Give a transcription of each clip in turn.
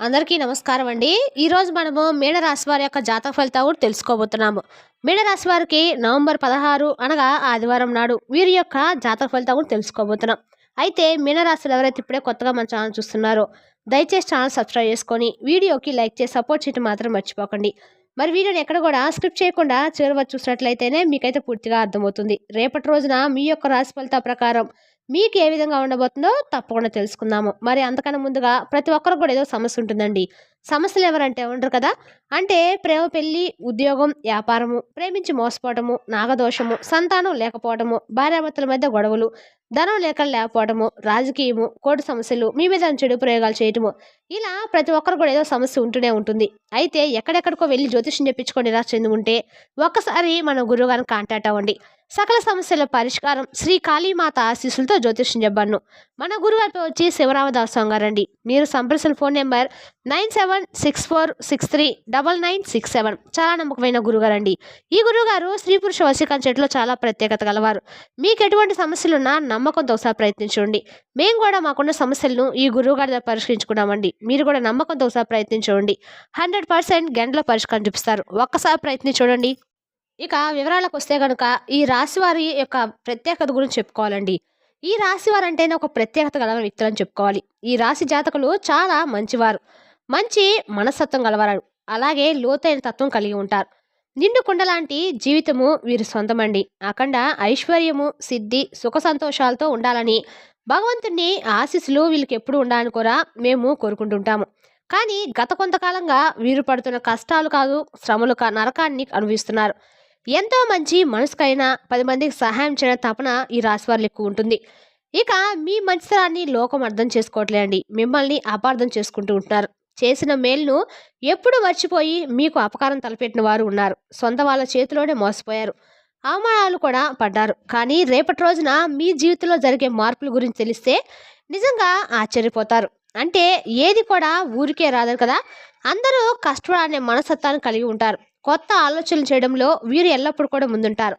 అందరికీ నమస్కారం అండి. ఈరోజు మనము మీనరాశి వారి యొక్క జాతక ఫలితాలు తెలుసుకోబోతున్నాము. మీనరాశి వారికి నవంబర్ 16 అనగా ఆదివారం నాడు వీరి యొక్క జాతక ఫలితాలు తెలుసుకోబోతున్నాం. అయితే మీనరాశులు ఎవరైతే ఇప్పుడే కొత్తగా మన ఛానల్ చూస్తున్నారో దయచేసి ఛానల్ సబ్స్క్రైబ్ చేసుకొని వీడియోకి లైక్ చేసి సపోర్ట్ చేయడం మాత్రం మర్చిపోకండి. మరి వీడియోని ఎక్కడ కూడా స్క్రిప్ట్ చేయకుండా చివరి వరకు చూసినట్లయితేనే మీకైతే పూర్తిగా అర్థమవుతుంది. రేపటి రోజున మీ యొక్క రాశి ఫలితాల ప్రకారం మీకు ఏ విధంగా ఉండబోతుందో తప్పకుండా తెలుసుకుందాము. మరి అంతకన్నా ముందుగా ప్రతి ఒక్కరికి కూడా ఏదో సమస్య ఉంటుందండి. సమస్యలు ఎవరంటే ఉండరు కదా. అంటే ప్రేమ, పెళ్లి, ఉద్యోగం, వ్యాపారము, ప్రేమించి మోసపోవటము, నాగదోషము, సంతానం లేకపోవటము, భార్యాభర్తల మధ్య గొడవలు, ధనం లేకపోవటము, రాజకీయము, కోర్టు సమస్యలు, మీ మీద చెడు ప్రయోగాలు చేయటము, ఇలా ప్రతి ఒక్కరు కూడా ఏదో సమస్య ఉంటూనే ఉంటుంది. అయితే ఎక్కడెక్కడికో వెళ్ళి జ్యోతిష్యం చెప్పించుకొని నిరాశ చెంది ఉంటే ఒక్కసారి మన గురువు గారిని కాంటాక్ట్ అవ్వండి. సకల సమస్యల పరిష్కారం శ్రీ కాళీమాత ఆశీస్సులతో జ్యోతిష్యం చెప్పాను. మన గురుగారిపై వచ్చి శివరామదాస్ గారండి. మీరు సంప్రదించిన ఫోన్ నెంబర్ 9764639967. చాలా నమ్మకమైన గురుగారండి. ఈ గురుగారు స్త్రీ పురుష వశీకరణ చెట్లో చాలా ప్రత్యేకత గలవారు. మీకు ఎటువంటి సమస్యలున్నా నమ్మకంతో ఒకసారి ప్రయత్నించండి. మేము కూడా మాకున్న సమస్యలను ఈ గురువు గారి దగ్గర పరిష్కరించుకున్నామండి. మీరు కూడా నమ్మకంతో ఒకసారి ప్రయత్నించండి. 100% గంటలో పరిష్కారం చూపిస్తారు. ఒక్కసారి ప్రయత్నించండి. ఇక వివరాలకు వస్తే కనుక ఈ రాశి వారి యొక్క ప్రత్యేకత గురించి చెప్పుకోవాలండి. ఈ రాశి వారు అంటేనే ఒక ప్రత్యేకత గల వ్యక్తులు అని చెప్పుకోవాలి. ఈ రాశి జాతకులు చాలా మంచివారు, మంచి మనస్తత్వం గలవారు, అలాగే లోతైన తత్వం కలిగి ఉంటారు. నిండు కుండలాంటి జీవితము వీరి సొంతమండి. అఖండ ఐశ్వర్యము, సిద్ధి, సుఖ సంతోషాలతో ఉండాలని భగవంతుని ఆశీస్సులు వీళ్ళకి ఎప్పుడు ఉండాలని కూడా మేము కోరుకుంటుంటాము. కానీ గత కొంతకాలంగా వీరు పడుతున్న కష్టాలు కాదు, శ్రమలు నరకాన్ని అనుభవిస్తున్నారు. ఎంతో మంచి మనసుకైనా 10 మందికి సహాయం చేయడం తపన ఈ రాశి వారికి ఎక్కువ ఉంటుంది. ఇక మీ మంచితనాన్ని లోకం అర్థం చేసుకోవట్లేదండి. మిమ్మల్ని అపార్థం చేసుకుంటూ ఉంటున్నారు. చేసిన మేలును ఎప్పుడు మర్చిపోయి మీకు అపకారం తలపెట్టిన వారు ఉన్నారు. సొంత వాళ్ళ చేతిలోనే మోసపోయారు, అవమానాలు కూడా పడ్డారు. కానీ రేపటి రోజున మీ జీవితంలో జరిగే మార్పుల గురించి తెలిస్తే నిజంగా ఆశ్చర్యపోతారు. అంటే ఏది కూడా ఊరికే రాదు కదా. అందరూ కష్టపడాలనే మనస్తత్వాన్ని కలిగి ఉంటారు. కొత్త ఆలోచనలు చేయడంలో వీరు ఎల్లప్పుడూ కూడా ముందుంటారు.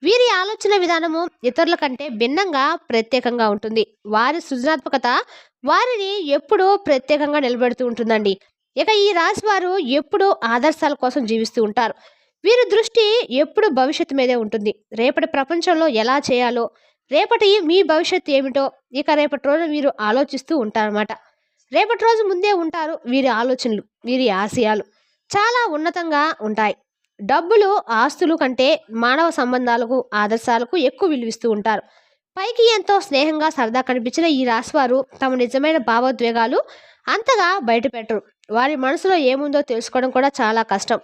వీరి ఆలోచన విధానము ఇతరుల కంటే భిన్నంగా ప్రత్యేకంగా ఉంటుంది. వారి సృజనాత్మకత వారిని ఎప్పుడూ ప్రత్యేకంగా నిలబెడుతూ ఉంటుందండి. ఇక ఈ రాశి వారు ఎప్పుడూ ఆదర్శాల కోసం జీవిస్తూ ఉంటారు. వీరి దృష్టి ఎప్పుడు భవిష్యత్తు మీదే ఉంటుంది. రేపటి ప్రపంచంలో ఎలా చేయాలో, రేపటి మీ భవిష్యత్తు ఏమిటో ఇక రేపటి రోజు వీరు ఆలోచిస్తూ ఉంటారన్నమాట. రేపటి రోజు ముందే ఉంటారు. వీరి ఆలోచనలు, వీరి ఆశయాలు చాలా ఉన్నతంగా ఉంటాయి. డబ్బులు, ఆస్తులు కంటే మానవ సంబంధాలకు, ఆదర్శాలకు ఎక్కువ విలువిస్తూ ఉంటారు. పైకి ఎంతో స్నేహంగా సరదా కనిపించిన ఈ రాశివారు తమ నిజమైన భావోద్వేగాలు అంతగా బయటపెట్టరు. వారి మనసులో ఏముందో తెలుసుకోవడం కూడా చాలా కష్టం.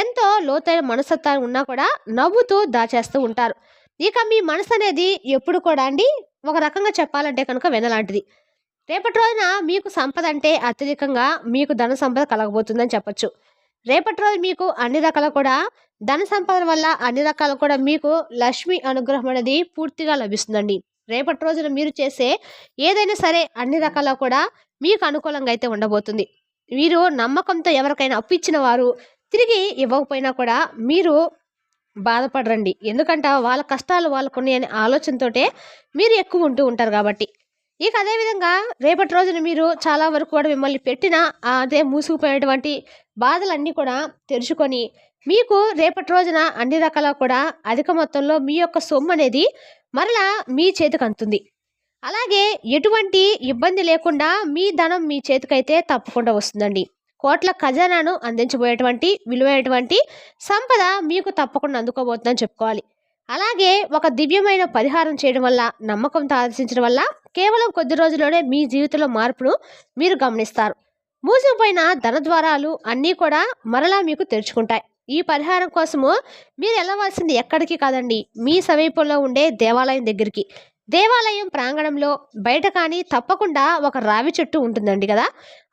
ఎంతో లోతైన మనస్తత్వాన్ని ఉన్నా కూడా నవ్వుతూ దాచేస్తూ ఉంటారు. ఇక మీ మనసు అనేది ఎప్పుడు కూడా అండి ఒక రకంగా చెప్పాలంటే కనుక వెనలాంటిది. రేపటి రోజున మీకు సంపద అంటే అత్యధికంగా మీకు ధన సంపద కలగబోతుందని చెప్పొచ్చు. రేపటి రోజు మీకు అన్ని రకాల కూడా ధన సంపద వల్ల అన్ని రకాల కూడా మీకు లక్ష్మి అనుగ్రహం అనేది పూర్తిగా లభిస్తుందండి. రేపటి రోజున మీరు చేసే ఏదైనా సరే అన్ని రకాల కూడా మీకు అనుకూలంగా అయితే ఉండబోతుంది. మీరు నమ్మకంతో ఎవరికైనా అప్పు ఇచ్చిన వారు తిరిగి ఇవ్వకపోయినా కూడా మీరు బాధపడరండి. ఎందుకంటే వాళ్ళ కష్టాలు వాళ్ళకున్నాయి అనే ఆలోచనతోటే మీరు ఎక్కువ ఉంటూ ఉంటారు కాబట్టి. ఇక అదేవిధంగా రేపటి రోజున మీరు చాలా వరకు కూడా మిమ్మల్ని పెట్టిన అదే మూసుకుపోయినటువంటి బాధలన్నీ కూడా తెరుచుకొని మీకు రేపటి రోజున అన్ని రకాల కూడా అధిక మొత్తంలో మీ యొక్క సొమ్ము అనేది మరలా మీ చేతికి అందుతుంది. అలాగే ఎటువంటి ఇబ్బంది లేకుండా మీ ధనం మీ చేతికైతే తప్పకుండా వస్తుందండి. కోట్ల ఖజానాను అందించబోయేటువంటి విలువైనటువంటి సంపద మీకు తప్పకుండా అందుకోబోతుందని చెప్పుకోవాలి. అలాగే ఒక దివ్యమైన పరిహారం చేయడం వల్ల, నమ్మకంతో ఆలోచించడం వల్ల కేవలం కొద్ది రోజుల్లోనే మీ జీవితంలో మార్పును మీరు గమనిస్తారు. మూసిపోయిన ధన ద్వారాలు అన్నీ కూడా మరలా మీకు తెరుచుకుంటాయి. ఈ పరిహారం కోసము మీరు వెళ్ళవలసింది ఎక్కడికి కాదండి, మీ సమీపంలో ఉండే దేవాలయం దగ్గరికి. దేవాలయం ప్రాంగణంలో బయట కానీ తప్పకుండా ఒక రావి చెట్టు ఉంటుందండి కదా.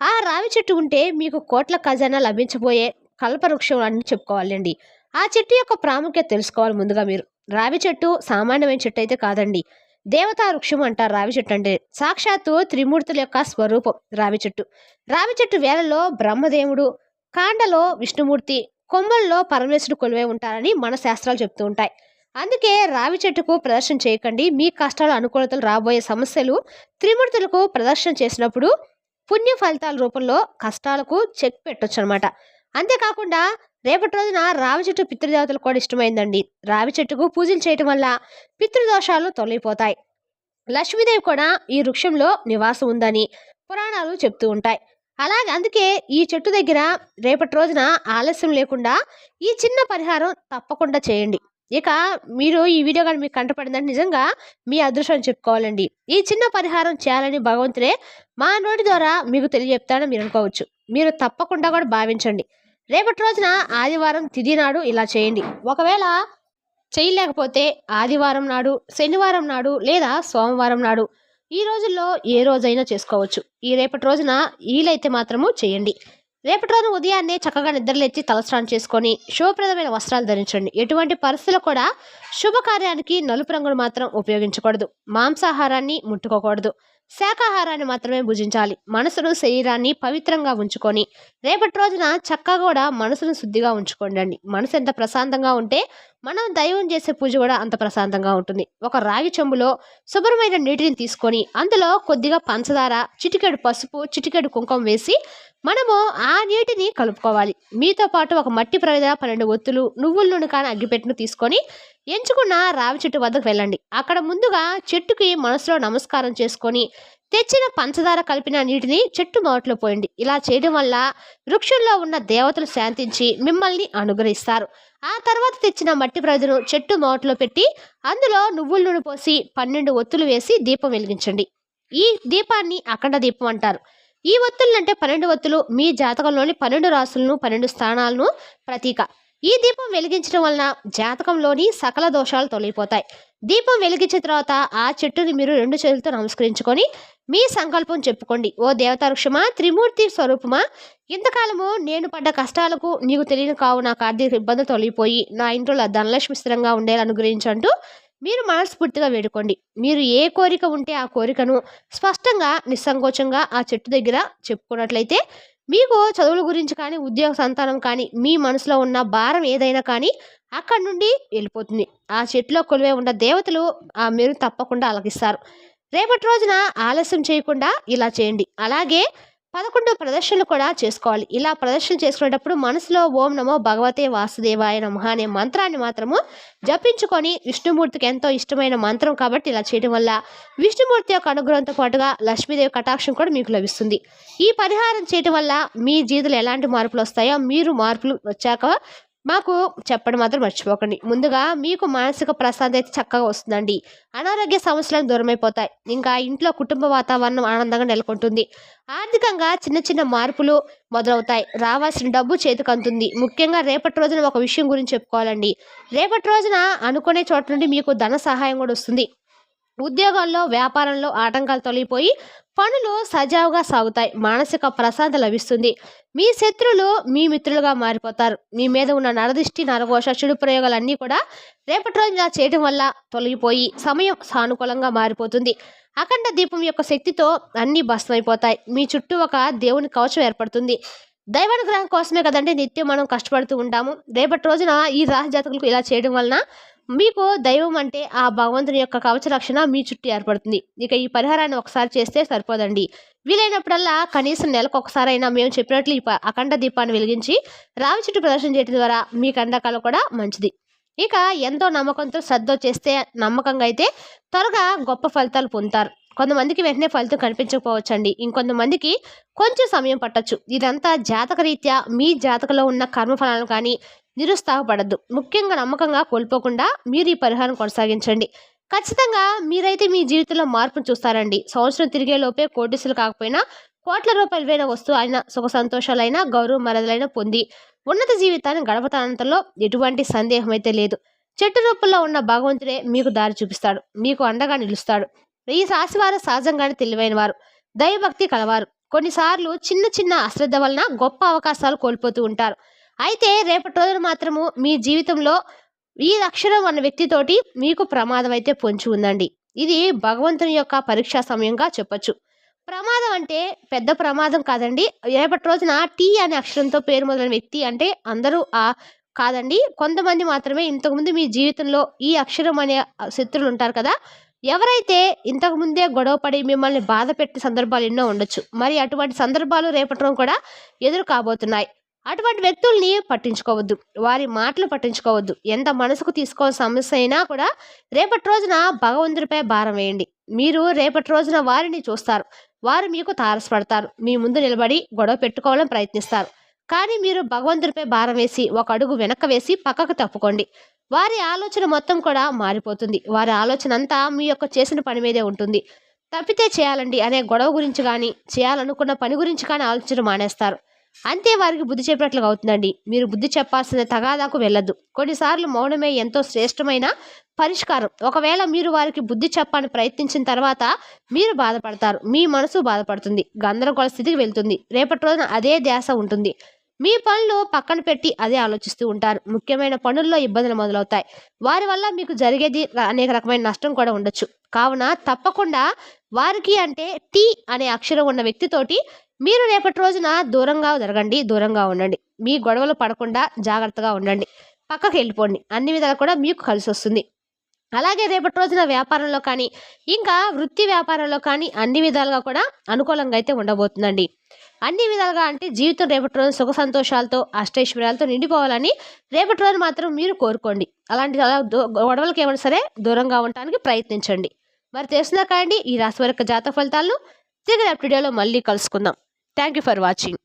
ఆ రావి చెట్టు ఉంటే మీకు కోట్ల ఖజానా లభించబోయే కల్పవృక్షం అని చెప్పుకోవాలండి. ఆ చెట్టు యొక్క ప్రాముఖ్యత తెలుసుకోవాలి ముందుగా మీరు. రావి చెట్టు సామాన్యమైన చెట్టు అయితే కాదండి, దేవతా వృక్షం అంటారు. రావి చెట్టు అంటే సాక్షాత్తు త్రిమూర్తుల యొక్క స్వరూపం రావి చెట్టు. రావి చెట్టు వేలలో బ్రహ్మదేవుడు, కాండలో విష్ణుమూర్తి, కొమ్మల్లో పరమేశ్వరుడు కొలువై ఉంటారని మన శాస్త్రాలు చెప్తూ ఉంటాయి. అందుకే రావి చెట్టుకు ప్రదర్శన చేయకండి. మీ కష్టాలు, అనుకూలతలు, రాబోయే సమస్యలు త్రిమూర్తులకు ప్రదర్శన చేసినప్పుడు పుణ్య ఫలితాల రూపంలో కష్టాలకు చెక్ పెట్టొచ్చు అనమాట. అంతేకాకుండా రేపటి రోజున రావి చెట్టు పితృదేవతలకు కూడా ఇష్టమైందండి. రావి చెట్టుకు పూజలు చేయటం వల్ల పితృదోషాలు తొలగిపోతాయి. లక్ష్మీదేవి కూడా ఈ వృక్షంలో నివాసం ఉందని పురాణాలు చెప్తూ ఉంటాయి. అలాగే అందుకే ఈ చెట్టు దగ్గర రేపటి రోజున ఆలస్యం లేకుండా ఈ చిన్న పరిహారం తప్పకుండా చేయండి. ఇక మీరు ఈ వీడియో కానీ మీకు కంటపడిందంటే నిజంగా మీ అదృష్టం అని చెప్పుకోవాలండి. ఈ చిన్న పరిహారం చేయాలని భగవంతుడే మా నోటి ద్వారా మీకు తెలియజెప్తానని మీరు అనుకోవచ్చు. మీరు తప్పకుండా కూడా భావించండి. రేపటి రోజున ఆదివారం తిథి నాడు ఇలా చేయండి. ఒకవేళ చేయలేకపోతే ఆదివారం నాడు, శనివారం నాడు లేదా సోమవారం నాడు ఈ రోజుల్లో ఏ రోజైనా చేసుకోవచ్చు. ఈ రేపటి రోజున వీలైతే మాత్రము చేయండి. రేపటి రోజున ఉదయాన్నే చక్కగా నిద్రలేచి తలస్నానం చేసుకొని శుభప్రదమైన వస్త్రాలు ధరించండి. ఎటువంటి పరిస్థితుల్లో కూడా శుభకార్యానికి నలుపు రంగును మాత్రం ఉపయోగించకూడదు. మాంసాహారాన్ని ముట్టుకోకూడదు. శాకాహారాన్ని మాత్రమే భుజించాలి. మనసును శరీరాన్ని పవిత్రంగా ఉంచుకొని రేపటి రోజున చక్కగా కూడా మనసును శుద్ధిగా ఉంచుకోండి. మనసు ఎంత ప్రశాంతంగా ఉంటే మనం దైవం చేసే పూజ కూడా అంత ప్రశాంతంగా ఉంటుంది. ఒక రాగి చెంబులో శుభ్రమైన నీటిని తీసుకొని అందులో కొద్దిగా పంచదార, చిటికెడు పసుపు, చిటికెడు కుంకుమ వేసి మనము ఆ నీటిని కలుపుకోవాలి. మీతో పాటు ఒక మట్టి ప్రమిద, 12 ఒత్తులు, నువ్వుల నూనె కానీ అగ్గిపెట్టును తీసుకొని ఎంచుకున్న రావి చెట్టు వద్దకు వెళ్ళండి. అక్కడ ముందుగా చెట్టుకి మనసులో నమస్కారం చేసుకొని తెచ్చిన పంచదార కలిపిన నీటిని చెట్టు మొదట్లో పోయండి. ఇలా చేయడం వల్ల వృక్షంలో ఉన్న దేవతలు శాంతించి మిమ్మల్ని అనుగ్రహిస్తారు. ఆ తర్వాత తెచ్చిన మట్టి ప్రమిదను చెట్టు మొదట్లో పెట్టి అందులో నువ్వుల నూనె పోసి 12 ఒత్తులు వేసి దీపం వెలిగించండి. ఈ దీపాన్ని అఖండ దీపం అంటారు. ఈ ఒత్తులు అంటే 12 ఒత్తులు మీ జాతకంలోని 12 రాసులను, 12 స్థానాలను ప్రతీక. ఈ దీపం వెలిగించడం వలన జాతకంలోని సకల దోషాలు తొలగిపోతాయి. దీపం వెలిగించిన తర్వాత ఆ చెట్టుని మీరు 2 చేతులతో నమస్కరించుకొని మీ సంకల్పం చెప్పుకోండి. ఓ దేవతా వృక్షమా, త్రిమూర్తి స్వరూపమా, ఇంతకాలము నేను పడ్డ కష్టాలకు నీకు తెలియని కావు నాకు ఆర్థిక ఇబ్బందులు తొలగిపోయి నా ఇంట్లో ధనలక్ష్మి స్థిరంగా ఉండేలా అనుగ్రహించంటూ మీరు మనస్ఫూర్తిగా వేడుకోండి. మీరు ఏ కోరిక ఉంటే ఆ కోరికను స్పష్టంగా నిస్సంకోచంగా ఆ చెట్టు దగ్గర చెప్పుకున్నట్లయితే మీకు చదువుల గురించి కానీ, ఉద్యోగ సంతానం కానీ, మీ మనసులో ఉన్న భారం ఏదైనా కానీ అక్కడి నుండి వెళ్ళిపోతుంది. ఆ చెట్టులో కొలువై ఉన్న దేవతలు మీరు తప్పకుండా ఆలకిస్తారు. రేపటి రోజున ఆలస్యం చేయకుండా ఇలా చేయండి. అలాగే 11 ప్రదర్శనలు కూడా చేసుకోవాలి. ఇలా ప్రదర్శన చేసుకునేటప్పుడు మనసులో ఓం నమో భగవతే వాసుదేవాయ నమః అనే మంత్రాన్ని మాత్రము జపించుకొని, విష్ణుమూర్తికి ఎంతో ఇష్టమైన మంత్రం కాబట్టి ఇలా చేయడం వల్ల విష్ణుమూర్తి యొక్క అనుగ్రహంతో పాటుగా లక్ష్మీదేవి కటాక్షం కూడా మీకు లభిస్తుంది. ఈ పరిహారం చేయడం వల్ల మీ జీవితంలో ఎలాంటి మార్పులు వస్తాయో మీరు మార్పులు వచ్చాక మాకు చెప్పడం మాత్రం మర్చిపోకండి. ముందుగా మీకు మానసిక ప్రశాంతత అయితే చక్కగా వస్తుందండి. అనారోగ్య సమస్యలకు దూరమైపోతాయి. ఇంకా ఇంట్లో కుటుంబ వాతావరణం ఆనందంగా నెలకొంటుంది. ఆర్థికంగా చిన్న చిన్న మార్పులు మొదలవుతాయి. రావాల్సిన డబ్బు చేతికి అందుతుంది. ముఖ్యంగా రేపటి రోజున ఒక విషయం గురించి చెప్పుకోవాలండి. రేపటి రోజున అనుకునే చోట నుండి మీకు ధన సహాయం కూడా వస్తుంది. ఉద్యోగాల్లో, వ్యాపారంలో ఆటంకాలు తొలగిపోయి పనులు సజావుగా సాగుతాయి. మానసిక ప్రశాంతత లభిస్తుంది. మీ శత్రులు మీ మిత్రులుగా మారిపోతారు. మీ మీద ఉన్న నరదిష్టి, నరఘోష, చెడు ప్రయోగాలన్నీ కూడా రేపటి రోజున చేయడం వల్ల తొలగిపోయి సమయం సానుకూలంగా మారిపోతుంది. అఖండ దీపం యొక్క శక్తితో అన్నీ భస్మైపోతాయి. మీ చుట్టూ ఒక దేవుని కవచం ఏర్పడుతుంది. దైవానుగ్రహం కోసమే కదండి నిత్యం మనం కష్టపడుతూ ఉంటాము. రేపటి రోజున ఈ రాశి జాతకులకు ఇలా చేయడం వలన మీకు దైవం అంటే ఆ భగవంతుని యొక్క కవచ రక్షణ మీ చుట్టూ ఏర్పడుతుంది. ఇక ఈ పరిహారాన్ని ఒకసారి చేస్తే సరిపోదండి. వీలైనప్పుడల్లా కనీసం నెలకు ఒకసారైనా మేము చెప్పినట్లు ఈ అఖండ దీపాన్ని వెలిగించి రావి చెట్టు ప్రదర్శన చేయడం ద్వారా మీ కండకాలు కూడా మంచిది. ఇక ఎంతో నమ్మకంతో శ్రద్ధ చేస్తే నమ్మకంగా అయితే త్వరగా గొప్ప ఫలితాలు పొందుతారు. కొంతమందికి వెంటనే ఫలితం కనిపించకపోవచ్చండి. ఇంకొంతమందికి కొంచెం సమయం పట్టొచ్చు. ఇదంతా జాతక రీత్యా మీ జాతకలో ఉన్న కర్మఫలాలను కానీ నిరుత్సాహపడద్దు. ముఖ్యంగా నమ్మకంగా కోల్పోకుండా మీరు ఈ పరిహారం కొనసాగించండి. ఖచ్చితంగా మీరైతే మీ జీవితంలో మార్పును చూస్తారండి. సంవత్సరం తిరిగే లోపే కోటీసులు కాకపోయినా కోట్ల రూపాయల విలువైన వస్తువు అయినా, సుఖ సంతోషాలైనా, గౌరవ మర్యాదలైనా పొంది ఉన్నత జీవితాన్ని గడపతానంతలో ఎటువంటి సందేహం అయితే లేదు. చెట్టు రూపంలో ఉన్న భగవంతుడే మీకు దారి చూపిస్తాడు. మీకు అండగా నిలుస్తాడు. ఈ రాశివారు సహజంగానే తెలివైన వారు, దైవభక్తి కలవారు. కొన్నిసార్లు చిన్న చిన్న అశ్రద్ధ వలన గొప్ప అవకాశాలు కోల్పోతూ ఉంటారు. అయితే రేపటి రోజున మాత్రము మీ జీవితంలో ఈ అక్షరం అన్న వ్యక్తితోటి మీకు ప్రమాదం అయితే పొంచి ఉందండి. ఇది భగవంతుని యొక్క పరీక్షా సమయంగా చెప్పొచ్చు. ప్రమాదం అంటే పెద్ద ప్రమాదం కాదండి. రేపటి రోజున టీ అనే అక్షరంతో పేరు మొదలైన వ్యక్తి అంటే అందరూ కాదండి. కొంతమంది మాత్రమే. ఇంతకుముందు మీ జీవితంలో ఈ అక్షరం అనే శత్రువులు ఉంటారు కదా, ఎవరైతే ఇంతకు ముందే గొడవ పడి మిమ్మల్ని బాధ పెట్టే సందర్భాలు ఎన్నో ఉండొచ్చు. మరి అటువంటి సందర్భాలు రేపటి రోజున కూడా ఎదురు కాబోతున్నాయి. అటువంటి వ్యక్తుల్ని పట్టించుకోవద్దు. వారి మాటలు పట్టించుకోవద్దు. ఎంత మనసుకు తీసుకోవాల్సిన సమస్య అయినా కూడా రేపటి రోజున భగవంతుడిపై భారం వేయండి. మీరు రేపటి రోజున వారిని చూస్తారు. వారు మీకు తారసపడతారు. మీ ముందు నిలబడి గొడవ పెట్టుకోవాలని ప్రయత్నిస్తారు. కానీ మీరు భగవంతుడిపై భారం వేసి ఒక అడుగు వెనక్కి వేసి పక్కకు తప్పుకోండి. వారి ఆలోచన మొత్తం కూడా మారిపోతుంది. వారి ఆలోచన అంతా మీ యొక్క చేసిన పని మీదే ఉంటుంది. తప్పితే చేయాలండి అనే గొడవ గురించి కానీ, చేయాలనుకున్న పని గురించి కానీ ఆలోచించడం మానేస్తారు. అంతే వారికి బుద్ధి చెప్పినట్లుగా అవుతుందండి. మీరు బుద్ధి చెప్పాల్సిన తగాదాకు వెళ్ళొద్దు. కొన్నిసార్లు మౌనమే ఎంతో శ్రేష్టమైన పరిష్కారం. ఒకవేళ మీరు వారికి బుద్ధి చెప్పని ప్రయత్నించిన తర్వాత మీరు బాధపడతారు. మీ మనసు బాధపడుతుంది. గందరగోళ స్థితికి వెళ్తుంది. రేపటి రోజున అదే ధ్యాస ఉంటుంది. మీ పనులు పక్కన పెట్టి అదే ఆలోచిస్తూ ఉంటారు. ముఖ్యమైన పనుల్లో ఇబ్బందులు మొదలవుతాయి. వారి వల్ల మీకు జరిగేది అనేక రకమైన నష్టం కూడా ఉండొచ్చు. కావున తప్పకుండా వారికి అంటే టీ అనే అక్షరం ఉన్న వ్యక్తితోటి మీరు రేపటి రోజున దూరంగా జరగండి. దూరంగా ఉండండి. మీ గొడవలు పడకుండా జాగ్రత్తగా ఉండండి. పక్కకి వెళ్ళిపోండి. అన్ని విధాలు కూడా మీకు కలిసి వస్తుంది. అలాగే రేపటి రోజున వ్యాపారంలో కానీ, ఇంకా వృత్తి వ్యాపారంలో కానీ అన్ని విధాలుగా కూడా అనుకూలంగా అయితే ఉండబోతుందండి. అన్ని విధాలుగా అంటే జీవితం రేపటి రోజు సుఖ సంతోషాలతో అష్టైశ్వర్యాలతో నిండిపోవాలని రేపటి రోజు మాత్రం మీరు కోరుకోండి. అలాంటి గొడవలకి ఏమైనా సరే దూరంగా ఉండటానికి ప్రయత్నించండి. మరి తెలుసునా కాండి ఈ రాశి వారి యొక్క జాతక ఫలితాలను తిరిగి రేపటి వీడియోలో మళ్ళీ కలుసుకుందాం. Thank you for watching.